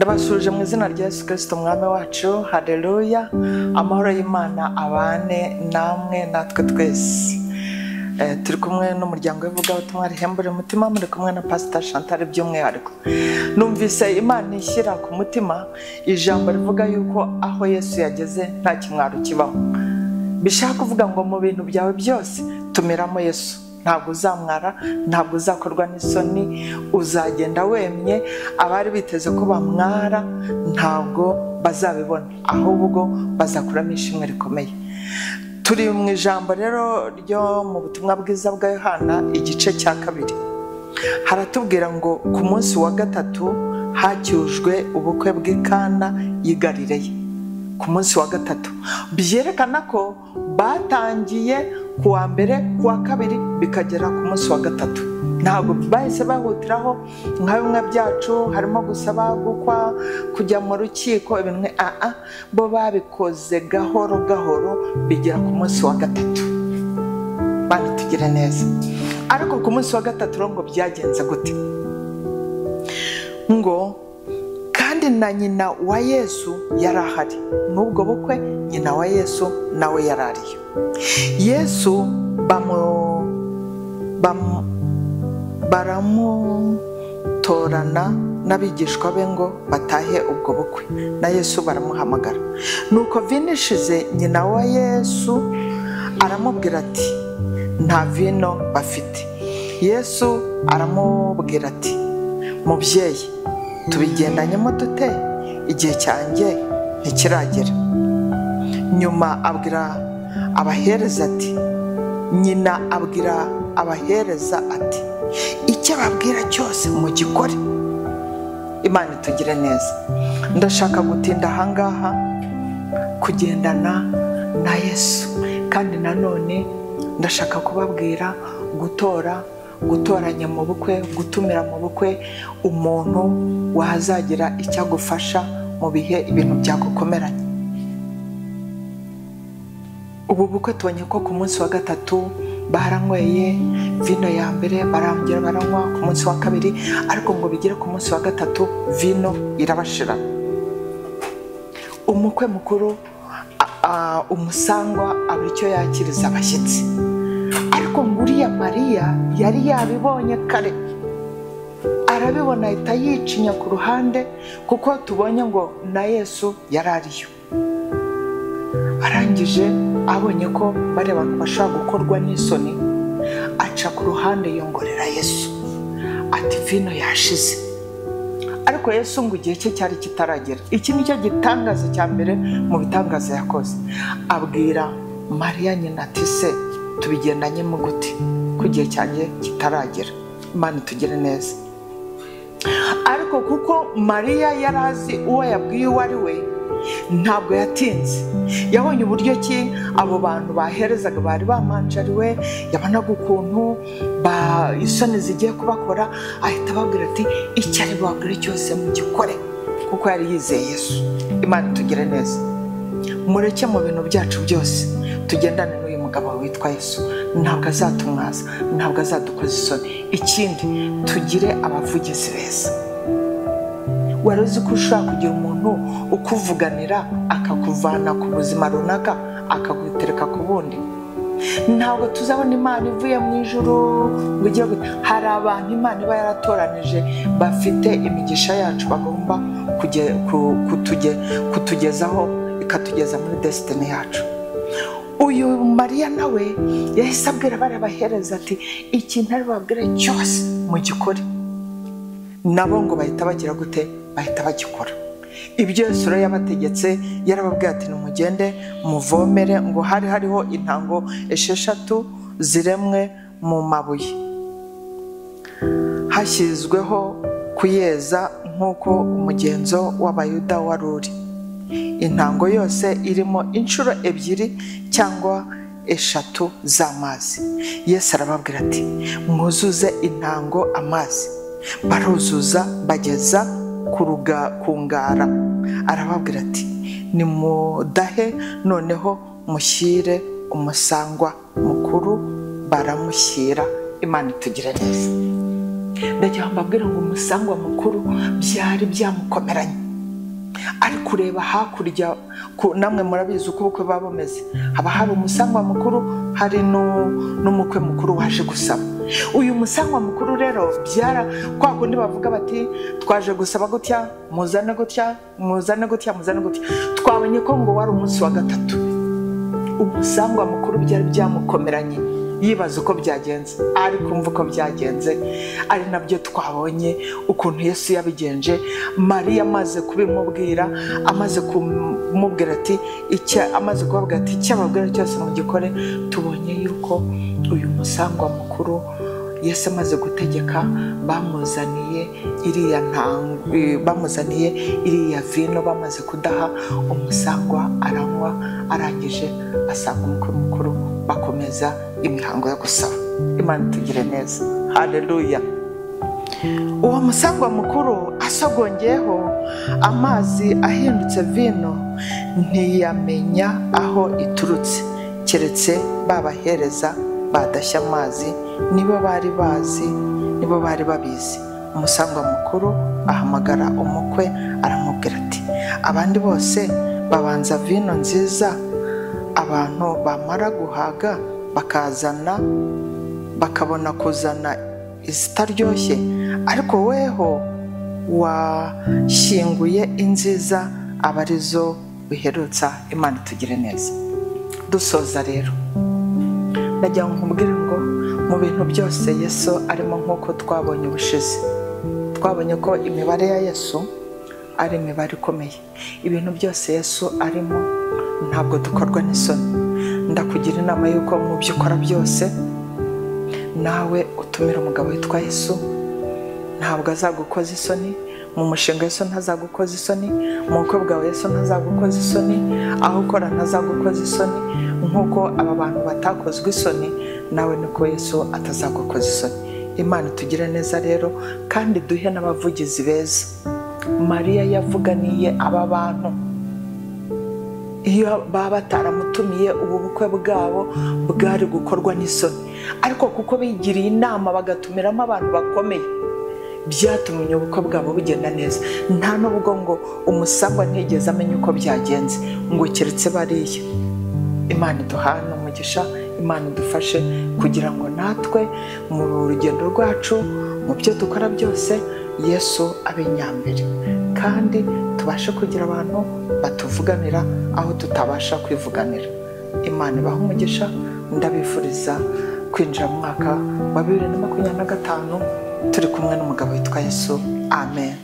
Ndabasuje mu izina rya Yesu Kristo umwami wacu. Haleluya. Amahoro y'Imana abane namwe natwe twese. Turi kumwe n'umuryango w'ivugabutumwa Rihembure Umutima, muri kumwe na Pastor Chantal by'umwihariko. Numvise Imana ishyira ku mutima ijambo rivuga yuko aho Yesu yageze nta kimwaro kibaho. Bishaka kuvuga ngo mu bintu byawe byose tumiramo Yesu. Ntabwo uzamwara, ntabwo uzakorwa n'isoni, uzagenda wemye. Abari biteze ko bamwara ntabwo bazabibona, ahubwo bazakuramo ishimwe rikomeye. Turi mu ijambo rero ryo mu butumwa bwiza bwa Yohana igice cya 2. Haratubwira ngo ku munsi wa 3 hacyujwe ubukwe bw'Ikana y'i Galileya. Ku munsi wa 3 byerekana ko batangiye kuwa mbere, kuwa kabiri, bikagera ku munsi wa 3. Ntabwo bahise bahutiraho nka bimwe byacu harimo gusaba gukwa, kujya mu rukiko, ibintu bo babikoze gahoro gahoro bigera ku munsi wa 3. Bani tugire neza. Ariko ku munsi wa 3 ngo byagenze gute? Ngo kandi na nyina wa Yesu yarahari. Nubwo bukwe nyina wa Yesu nawe yarariyo. Yesu baramutorana n'abigishwa be ngo batahe ubwo bukwe, na Yesu baramuhamagara. Nuko vinishize nyina wa Yesu aramubwira ati nta vino bafite. Yesu aramubwira ati mubyeyi, tubigendanyemo dute? Igihe cyanjye ntikiragera. Nyuma abwira abahereza ati, nyina abwira abahereza ati icyo babwira cyose mugikore. Imana itugire neza. Ndashaka gutinda ahangaha kugendana na Yesu, kandi nanone ndashaka kubabwira gutoranya mu bukwe, gutumira mu bukwe umuntu wazagira icyo agufasha mu bihe ibintu byagukomeranye. Ubu bukwe tubonye ko ku munsi wa 3 baranyweye vino ya mbere, barangira baranywa ku munsi wa 2, ariko ngo bigire ku munsi wa 3 vino irabashira. Umukwe mukuru umusangwa aburicyo yakiriza abashyitsi, ariko nguriya Mariya yari yabibonye kare, arabibona ahita yicinya ku ruhande, kuko tubonye ngo na Yesu yarariyo. Arangije abonye ko bari abantu bashaka gukorwa n'isoni, aca ku ruhande yongorera Yesu ati vino yashize. Ariko Yesu ngo igihe cye cyari kitaragera. Iki nicyo gitangaza cya mbere mu bitangaza yakoze. Abwira Mariya nyina ati se tubigendanye mu gute ku gihe cyanjye kitaragera? Imana itugire neza. Ariko kuko Mariya yarazi uwo yabwiye uwo ari we, ntabwo yatinze. Yabonye uburyo ki abo bantu baherezaga bari bamanjariwe, yabonaga ukuntu isoni zigiye kubakora, ahita ababwira ati icyo ari babwire cyose mugikore, kuko yari yizeye Yesu. Imana itugire neza. Mureke mu bintu byacu byose tugendane n'uyu mugabo witwa Yesu. Ntabwo azatumwaza, ntabwo azadukoza isoni. Ikindi, tugire abavugizi beza. Wari uzi ko ushobora kugira umuntu ukuvuganira akakuvana ku buzima runaka akagutereka ku bundi? Ntabwo tuzabona Imana ivuye mu ijuru ngo ujye hari abantu Imana iba yaratoranije bafite imigisha yacu bagomba kutugezaho, ikatugeza muri destiny yacu. Uyu Mariya nawe yahise abwira bari abahereza ati ikintu ari babwire cyose mugikore. Nabo ngo bahita bagira gute? Bahita bagikora. Ibyo Yesu rero yabategetse, yarababwiye ati nimugende muvomere. Ngo hari hariho intango 6 ziremwe mu mabuye, hashyizweho kuyeza nk'uko umugenzo w'Abayuda wari uri. Intango yose irimo inshuro 2 cyangwa 3 z'amazi. Yesu arababwira ati mwuzuze intango amazi. Baruzuza bageza ku ngara. Arababwira ati nimudahe noneho mushyire umusangwa mukuru. Baramushyira. Imana itugire neza. ndagira mbabwira ngo umusangwa mukuru byari byamukomeranye. ari kureba hakurya. Namwe murabizi uko ubukwe baba bumeze, haba hari umusangwa mukuru, hari n'umukwe mukuru waje gusaba. Uyu musangwa mukuru rero byara kwa kundi bavuga bati twaje gusaba gutya, muzane gutya, muzane gutya, muzane gutya. Twabonye ko ngo wari umunsi wa gatatu. Umusangwa mukuru byari byamukomeranye, yibaza uko byagenze, ari kumva uko byagenze. Ari nabyo twabonye ukuntu Yesu yabigenje. Mariya amaze kubimubwira, amaze kumubwira ati amaze kubabwira ati cyababwira cyose mu gikore. Tubonye yuko uyu musangwa mukuru Yesu amaze gutegeka, bamuzaniye iriya vino, bamaze kudaha umusangwa aranywa, arangije asanga umukwe mukuru, bakomeza imihango yo gusaba. Imana tugire neza. Haleluya. Uwo musangwa mukuru asogongeyeho amazi ahindutse vino, ntiyamenya aho iturutse, keretse babahereza badashya amazi nibo bari bazi, nibo bari babizi. Umusangwa mukuru ahamagara umukwe, aramubwira ati abandi bose babanza vino nziza, abantu bamara guhaga bakabona kuzana izitaryoshye, ariko weho washyinguye inziza aba arizo biherutsa. Imana tugire neza. Dusoza rero, ndagira ngo nkubwire ngo mu bintu byose Yesu arimo, nk'uko twabonye ubushize, twabonye ko imibare ya Yesu ari imibare ikomeye. Ibintu byose Yesu arimo ntabwo dukorwa n'isoni. Ndakugira inama yuko mu byo ukora byose nawe utumira umugabo witwa Yesu, ntabwo azagukoza isoni. Mu mushinga Yesu ntazagukoza isoni, mu bukwe bwawe Yesu ntazagukoza isoni, aho ukora ntazagukoza isoni. Nk'uko aba bantu batakozwe isoni, nawe niko Yesu atazagukoza isoni. Imana tugire neza rero, kandi duhe n'abavugizi beza. Mariya yavuganiye aba bantu, iyo baba bataramutumiye ubu bukwe bwabo bwari gukorwa n'isoni, ariko kuko bigiriye inama bagatumiramo abantu bakomeye, byatumye ubukwe bwabo bugenda neza. Nta nubwo ngo umusangwa ntigeze amenya uko byagenze, ngo keretse bariya. Imana iduhane umugisha, Imana idufashe kugira ngo natwe mu rugendo rwacu, mu byo dukora byose, Yesu abe nyambere, kandi tubashe kugira abantu batuvuganira aho tutabasha kwivuganira. Imana ibahe umugisha. Ndabifuriza kwinjira mu mwaka wa 2025 turi kumwe n'umugabo witwa Yesu. Amen.